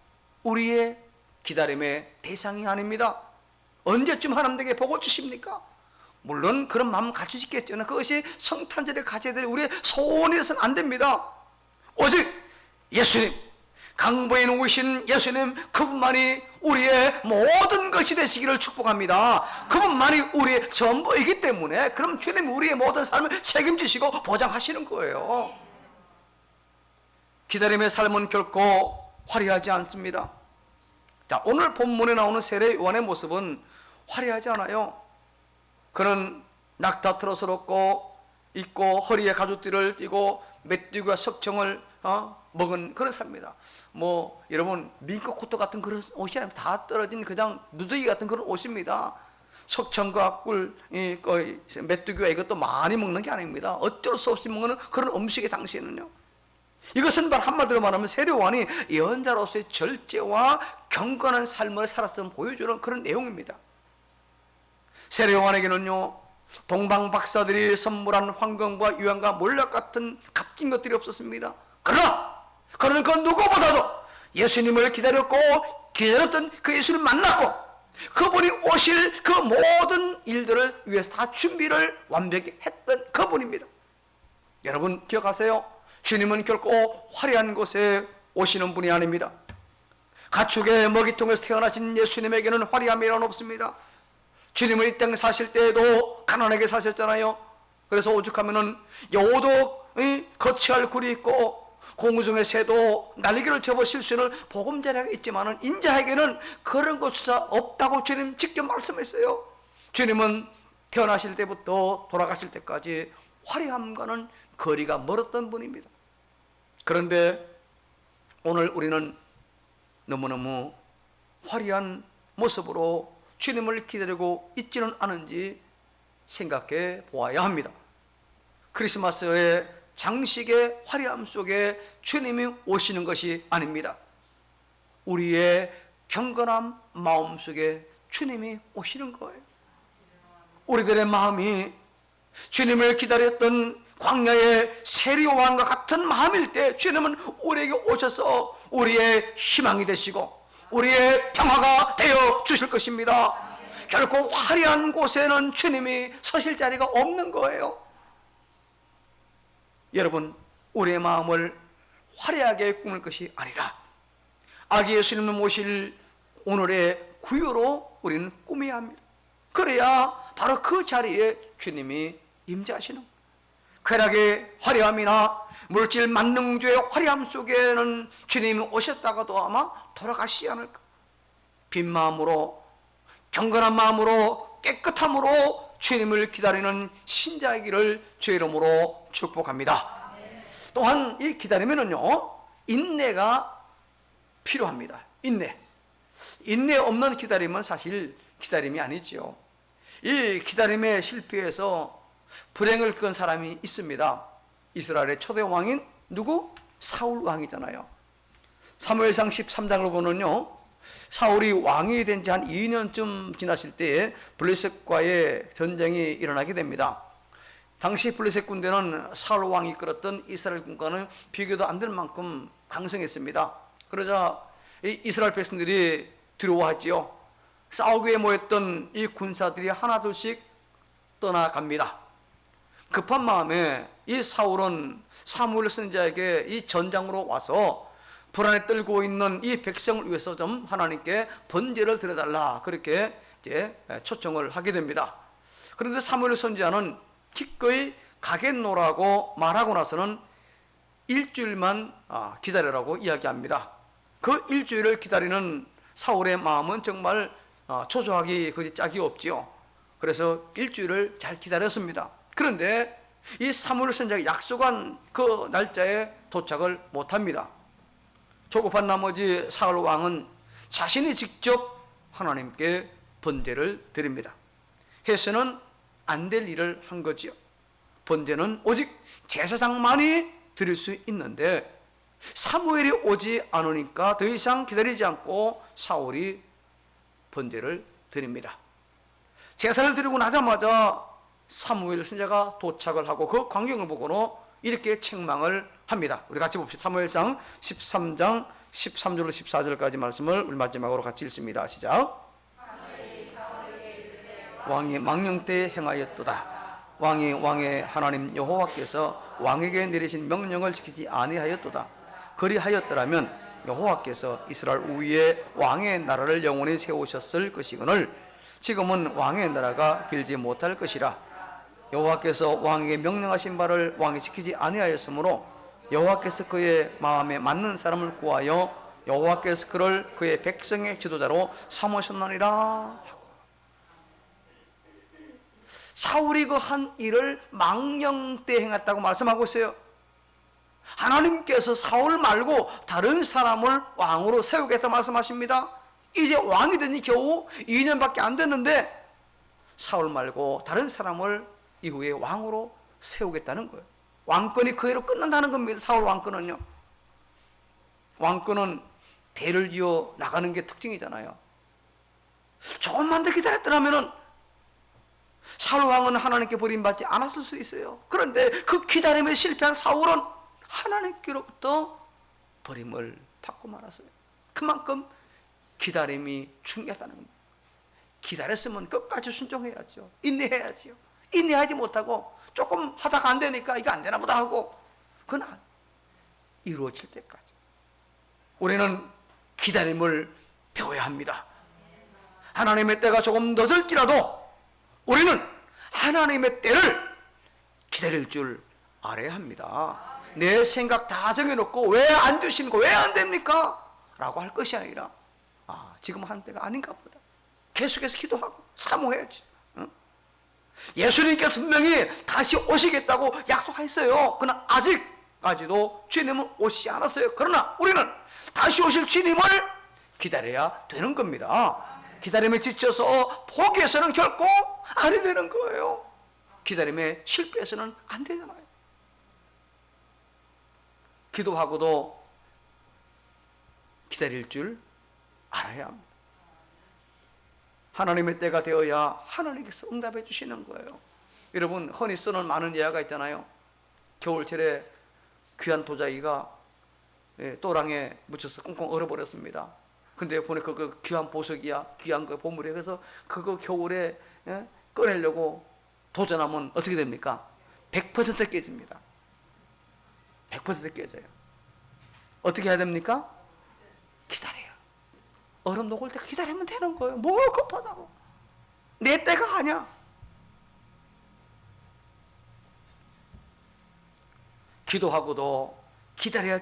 우리의 기다림의 대상이 아닙니다. 언제쯤 하나님께 복을 주십니까? 물론 그런 마음 가지고 있겠죠. 그것이 성탄절에 가져야 될 우리의 소원이라서는 안 됩니다. 오직 예수님, 강보에 누우신 예수님 그분만이 우리의 모든 것이 되시기를 축복합니다. 그분만이 우리의 전부이기 때문에 그럼 주님이 우리의 모든 삶을 책임지시고 보장하시는 거예요. 기다림의 삶은 결코 화려하지 않습니다. 자, 오늘 본문에 나오는 세례 요한의 모습은 화려하지 않아요. 그는 낙타트로스럽고 있고 허리에 가죽띠를 띠고 메뚜기와 석청을 먹은 그런 삶입니다. 뭐 여러분 민코 코트 같은 그런 옷이 아니면 다 떨어진 그냥 누더기 같은 그런 옷입니다. 석청과 꿀, 메뚜기와 이것도 많이 먹는 게 아닙니다. 어쩔 수 없이 먹는 그런 음식의 당시에는요. 이것은 바로 한마디로 말하면 세례 요한이 예언자로서의 절제와 경건한 삶을 살았음을 보여주는 그런 내용입니다. 세례 요한에게는요, 동방 박사들이 선물한 황금과 유황과 몰락 같은 값진 것들이 없었습니다. 그러나 그는 그 누구보다도 예수님을 기다렸던 그 예수를 만났고 그분이 오실 그 모든 일들을 위해서 다 준비를 완벽히 했던 그분입니다. 여러분 기억하세요. 주님은 결코 화려한 곳에 오시는 분이 아닙니다. 가축의 먹이통에서 태어나신 예수님에게는 화려함이란 없습니다. 주님은 이 땅 사실 때에도 가난하게 사셨잖아요. 그래서 오죽하면은 여우도 거치할 굴이 있고 공구 중에 새도 날개를 접으실 수 있는 보금자리가 있지만은 인자에게는 그런 것이 없다고 주님 직접 말씀했어요. 주님은 태어나실 때부터 돌아가실 때까지 화려함과는 거리가 멀었던 분입니다. 그런데 오늘 우리는 너무너무 화려한 모습으로 주님을 기다리고 있지는 않은지 생각해 보아야 합니다. 크리스마스의 장식의 화려함 속에 주님이 오시는 것이 아닙니다. 우리의 경건한 마음 속에 주님이 오시는 거예요. 우리들의 마음이 주님을 기다렸던 광야의 세례 요한과 같은 마음일 때 주님은 우리에게 오셔서 우리의 희망이 되시고 우리의 평화가 되어 주실 것입니다. 결코 화려한 곳에는 주님이 서실 자리가 없는 거예요. 여러분, 우리의 마음을 화려하게 꾸밀 것이 아니라 아기 예수님을 모실 오늘의 구유로 우리는 꾸며야 합니다. 그래야 바로 그 자리에 주님이 임재하시는 거예요. 쾌락의 화려함이나 물질 만능주의 화려함 속에는 주님이 오셨다가도 아마 돌아가시지 않을까. 빈 마음으로, 경건한 마음으로, 깨끗함으로 주님을 기다리는 신자이기를 주의 이름으로 축복합니다. 또한 이 기다리면은요, 인내가 필요합니다. 인내 없는 기다림은 사실 기다림이 아니지요. 이 기다림에 실패해서 불행을 겪은 사람이 있습니다. 이스라엘의 초대 왕인 누구? 사울 왕이잖아요. 사무엘상 13장을 보면요, 사울이 왕이 된 지 한 2년쯤 지났을 때에 블레셋과의 전쟁이 일어나게 됩니다. 당시 블레셋 군대는 사울 왕이 이끌었던 이스라엘 군과는 비교도 안 될 만큼 강성했습니다. 그러자 이스라엘 백성들이 두려워하지요. 싸우기 위해 모였던 이 군사들이 하나둘씩 떠나갑니다. 급한 마음에 이 사울은 사무엘 선지자에게 이 전장으로 와서 불안에 떨고 있는 이 백성을 위해서 좀 하나님께 번제를 드려달라, 그렇게 이제 초청을 하게 됩니다. 그런데 사무엘 선지자는 기꺼이 가겠노라고 말하고 나서는 일주일만 기다리라고 이야기합니다. 그 일주일을 기다리는 사울의 마음은 정말 초조하기 그지 짝이 없지요. 그래서 일주일을 잘 기다렸습니다. 그런데 이 사무엘 선지자가 약속한 그 날짜에 도착을 못합니다. 조급한 나머지 사울 왕은 자신이 직접 하나님께 번제를 드립니다. 해서는 안 될 일을 한 거지요. 번제는 오직 제사장만이 드릴 수 있는데 사무엘이 오지 않으니까 더 이상 기다리지 않고 사울이 번제를 드립니다. 제사를 드리고 나자마자 사무엘 선지자가 도착을 하고 그 광경을 보고는 이렇게 책망을 합니다. 우리 같이 봅시다. 사무엘상 13장 13절로 14절까지 말씀을 우리 마지막으로 같이 읽습니다. 시작. 왕이 망령 때에 행하였도다. 왕이 왕의 하나님 여호와께서 왕에게 내리신 명령을 지키지 아니하였도다. 그리하였더라면 여호와께서 이스라엘 위에 왕의 나라를 영원히 세우셨을 것이거늘 지금은 왕의 나라가 길지 못할 것이라. 여호와께서 왕에게 명령하신 바를 왕이 지키지 아니하였으므로 여호와께서 그의 마음에 맞는 사람을 구하여 여호와께서 그를 그의 백성의 지도자로 삼으셨느니라. 사울이 그 한 일을 망령 때 행했다고 말씀하고 있어요. 하나님께서 사울 말고 다른 사람을 왕으로 세우겠다 말씀하십니다. 이제 왕이 된 지 겨우 2년밖에 안 됐는데 사울 말고 다른 사람을 이후에 왕으로 세우겠다는 거예요. 왕권이 그 해로 끝난다는 겁니다. 사울 왕권은요. 왕권은 대를 이어 나가는 게 특징이잖아요. 조금만 더 기다렸더라면 사울 왕은 하나님께 버림받지 않았을 수 있어요. 그런데 그 기다림에 실패한 사울은 하나님께로부터 버림을 받고 말았어요. 그만큼 기다림이 중요하다는 겁니다. 기다렸으면 끝까지 순종해야죠. 인내해야지요. 인내하지 못하고 조금 하다가 안 되니까 이거 안 되나 보다 하고 그건 이루어질 때까지 우리는 기다림을 배워야 합니다. 하나님의 때가 조금 늦을지라도 우리는 하나님의 때를 기다릴 줄 알아야 합니다. 내 생각 다 정해놓고 왜 안 주시는 거, 왜 안 됩니까? 라고 할 것이 아니라 지금 한 때가 아닌가 보다. 계속해서 기도하고 사모해야지. 예수님께서 분명히 다시 오시겠다고 약속했어요. 그러나 아직까지도 주님은 오시지 않았어요. 그러나 우리는 다시 오실 주님을 기다려야 되는 겁니다. 기다림에 지쳐서 포기해서는 결코 안 되는 거예요. 기다림에 실패해서는 안 되잖아요. 기도하고도 기다릴 줄 알아야 합니다. 하나님의 때가 되어야 하나님께서 응답해 주시는 거예요. 여러분, 흔히 쓰는 많은 예화가 있잖아요. 겨울철에 귀한 도자기가 또랑에 묻혀서 꽁꽁 얼어버렸습니다. 근데 보니 그거 귀한 보석이야, 귀한 거 보물이야. 그래서 그거 겨울에 꺼내려고 도전하면 어떻게 됩니까? 100% 깨집니다. 100% 깨져요. 어떻게 해야 됩니까? 기다려요. 얼음 녹을 때 기다리면 되는 거예요. 뭐 급하다고. 내 때가 아니야. 기도하고도 기다릴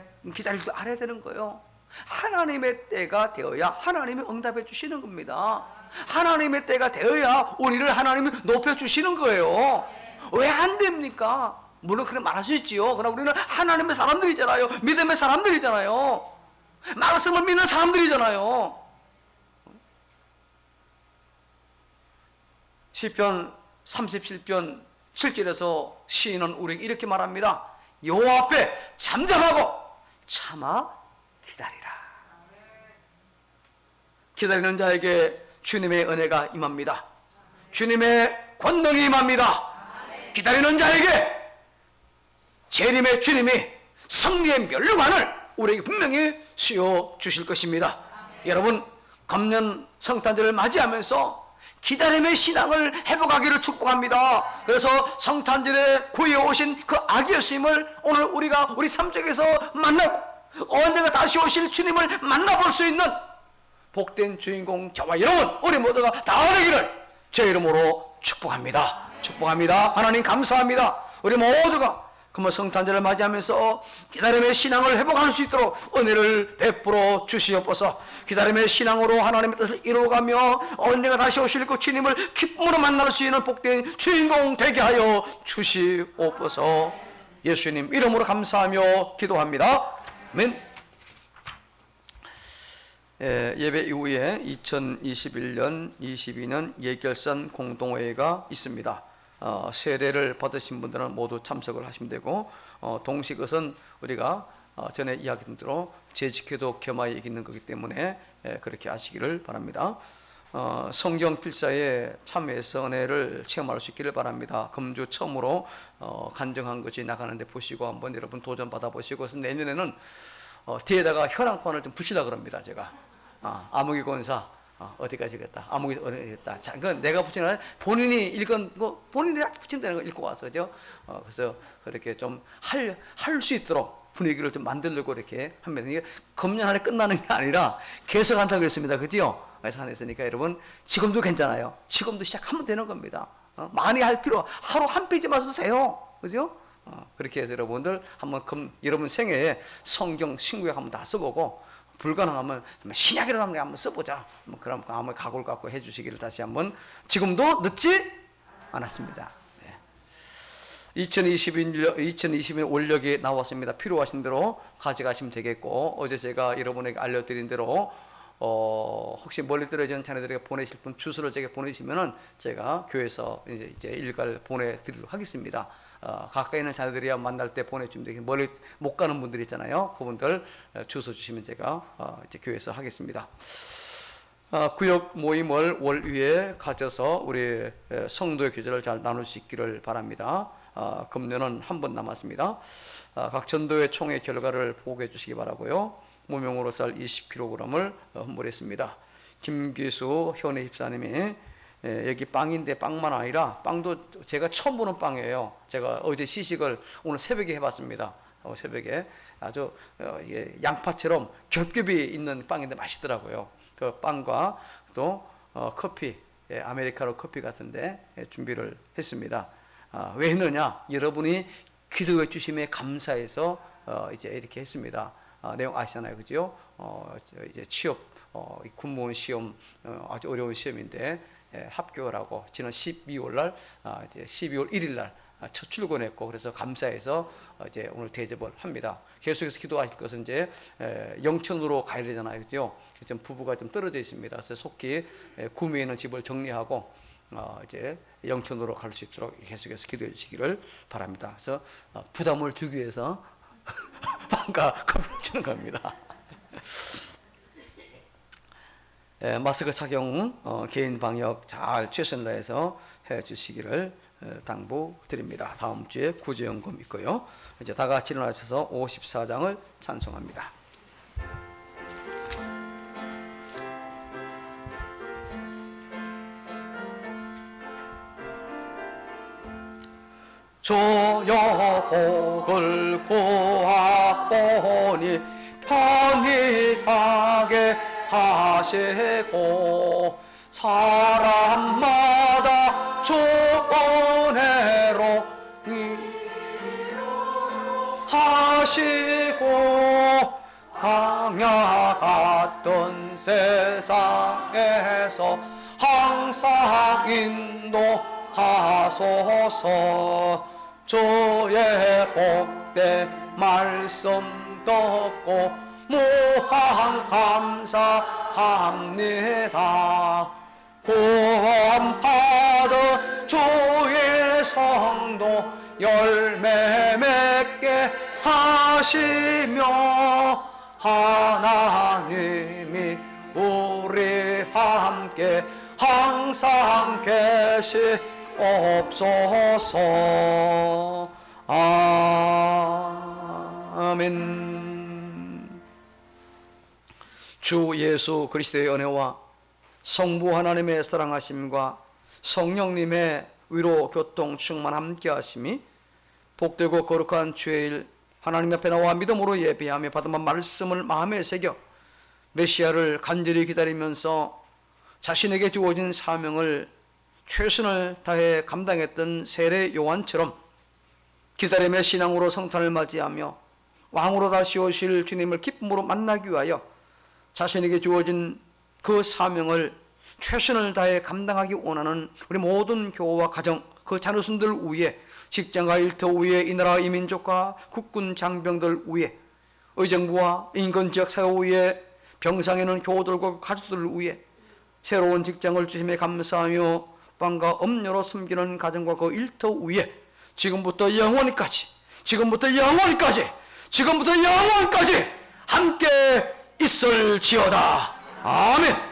줄 알아야 되는 거예요. 하나님의 때가 되어야 하나님이 응답해 주시는 겁니다. 하나님의 때가 되어야 우리를 하나님이 높여 주시는 거예요. 왜 안 됩니까? 물론 그렇게 말할 수 있지요. 그러나 우리는 하나님의 사람들이잖아요. 믿음의 사람들이잖아요. 말씀을 믿는 사람들이잖아요. 시편 37편 7절에서 시인은 우리에게 이렇게 말합니다. 여호와 앞에 잠잠하고 참아 기다리라. 기다리는 자에게 주님의 은혜가 임합니다. 주님의 권능이 임합니다. 기다리는 자에게 재림의 주님이 승리의 면류관을 우리에게 분명히 씌워 주실 것입니다. 여러분, 금년 성탄절을 맞이하면서 기다림의 신앙을 회복하기를 축복합니다. 그래서 성탄절에 구해오신 그 아기 예수님을 오늘 우리가 우리 삶 속에서 만나고 언젠가 다시 오실 주님을 만나볼 수 있는 복된 주인공 저와 여러분 우리 모두가 다 되기를 제 이름으로 축복합니다. 축복합니다. 하나님 감사합니다. 우리 모두가 그뭐 성탄절을 맞이하면서 기다림의 신앙을 회복할 수 있도록 은혜를 베풀어 주시옵소서. 기다림의 신앙으로 하나님의 뜻을 이루어가며 언젠가 다시 오실 그 주님을 기쁨으로 만날 수 있는 복된 주인공 되게 하여 주시옵소서. 예수님 이름으로 감사하며 기도합니다. 아멘. 예배 이후에 2021년, 22년 예결산 공동회의가 있습니다. 세례를 받으신 분들은 모두 참석을 하시면 되고, 동시 그것은 우리가 전에 이야기한 대로 재직회도 겸하여 이기는 거기 때문에 그렇게 하시기를 바랍니다. 성경 필사에 참여해서 은혜를 체험할 수 있기를 바랍니다. 금주 처음으로 간증한 것이 나가는데 보시고 한번 여러분 도전 받아보시고, 그래서 내년에는 뒤에다가 현황판을 좀 붙이라 그럽니다. 제가 아무기 권사 어디까지 겠다, 아무기 어디겠다. 자, 그건 내가 붙이는 게 아니라 본인이 읽은 거, 본인이 붙이면 되는 거 읽고 와서, 그죠? 그래서 그렇게 좀 할 수 있도록 분위기를 좀 만들려고 이렇게 하면, 이게 금년 안에 끝나는 게 아니라 계속 한다고 했습니다. 그죠? 그래서 안 했으니까 여러분 지금도 괜찮아요. 지금도 시작하면 되는 겁니다. 많이 할 필요, 하루 한 페이지만 써도 돼요. 그죠? 그렇게 해서 여러분들 한번 여러분 생애에 성경 신구약 한번 다 써보고, 불가능하면 신약이라도 한번 써보자. 그럼 아무 각오를 갖고 해주시기를 다시 한번. 지금도 늦지 않았습니다. 2020년 올력이 나왔습니다. 필요하신 대로 가져가시면 되겠고, 어제 제가 여러분에게 알려드린 대로 혹시 멀리 떨어진 자녀들에게 보내실 분 주소를 제게 보내시면은 제가 교회에서 이제 일괄 보내드리도록 하겠습니다. 가까이 있는 자녀들이야 만날 때 보내주면 되겠고, 멀리 못 가는 분들 있잖아요. 그분들 주소 주시면 제가 이제 교회에서 하겠습니다. 구역 모임을 월 위에 가져서 우리 성도의 교제를 잘 나눌 수 있기를 바랍니다. 금년은 한 번 남았습니다. 각 전도회 총회 결과를 보고해 주시기 바라고요. 무명으로 쌀 20kg을 헌물했습니다. 김기수 현혜 집사님이 여기 빵인데 빵만 아니라, 빵도 제가 처음 보는 빵이에요. 제가 어제 시식을 오늘 새벽에 해봤습니다. 새벽에 아주 양파처럼 겹겹이 있는 빵인데 맛있더라고요. 그 빵과 또 커피, 아메리카노 커피 같은데 준비를 했습니다. 왜 했느냐? 여러분이 기도해 주심에 감사해서 이제 이렇게 했습니다. 내용 아시잖아요, 그죠? 이제 취업, 군무원 시험, 아주 어려운 시험인데 합격을 하고 지난 12월 날, 이제 12월 1일 날 첫 출근했고, 그래서 감사해서 이제 오늘 대접을 합니다. 계속해서 기도하실 것은 이제 영천으로 가야 되잖아요, 그죠? 지금 부부가 좀 떨어져 있습니다. 그래서 속히 구미에 있는 집을 정리하고 이제 영천으로 갈 수 있도록 계속해서 기도해 주시기를 바랍니다. 그래서 부담을 주기 위해서 빵과 커피를 주는 겁니다. 마스크 착용, 개인 방역 잘 최선을 다해서 해 주시기를 당부드립니다. 다음 주에 구제연금 있고요. 이제 다 같이 일어나셔서 54장을 찬송합니다. 주여 복을 구하오니 편리하게 하시고, 사람마다 주 은혜로 하시고, 방향같던 세상에서 항상 인도하소서. 주의 복된 말씀 듣고 무한 감사합니다. 구원받은 주의 성도 열매 맺게 계시며 하나님이 우리 함께 항상 계시옵소서. 아멘. 주 예수 그리스도의 은혜와 성부 하나님의 사랑하심과 성령님의 위로 교통 충만 함께 하심이 복되고 거룩한 주일 하나님 앞에 나와 믿음으로 예배하며 받은 말씀을 마음에 새겨 메시아를 간절히 기다리면서 자신에게 주어진 사명을 최선을 다해 감당했던 세례 요한처럼 기다림의 신앙으로 성탄을 맞이하며 왕으로 다시 오실 주님을 기쁨으로 만나기 위하여 자신에게 주어진 그 사명을 최선을 다해 감당하기 원하는 우리 모든 교우와 가정, 그 자녀손들 위에, 직장과 일터 위에, 이 나라 이 민족과 국군 장병들 위에, 의정부와 인근지역 사회 위에, 병상에 있는 교우들과 가족들 위에 새로운 직장을 주심에 감사하며 빵과 음료로 섬기는 가정과 그 일터 위에 지금부터 영원히까지, 지금부터 영원히까지, 지금부터 영원까지 함께 있을지어다. 아멘.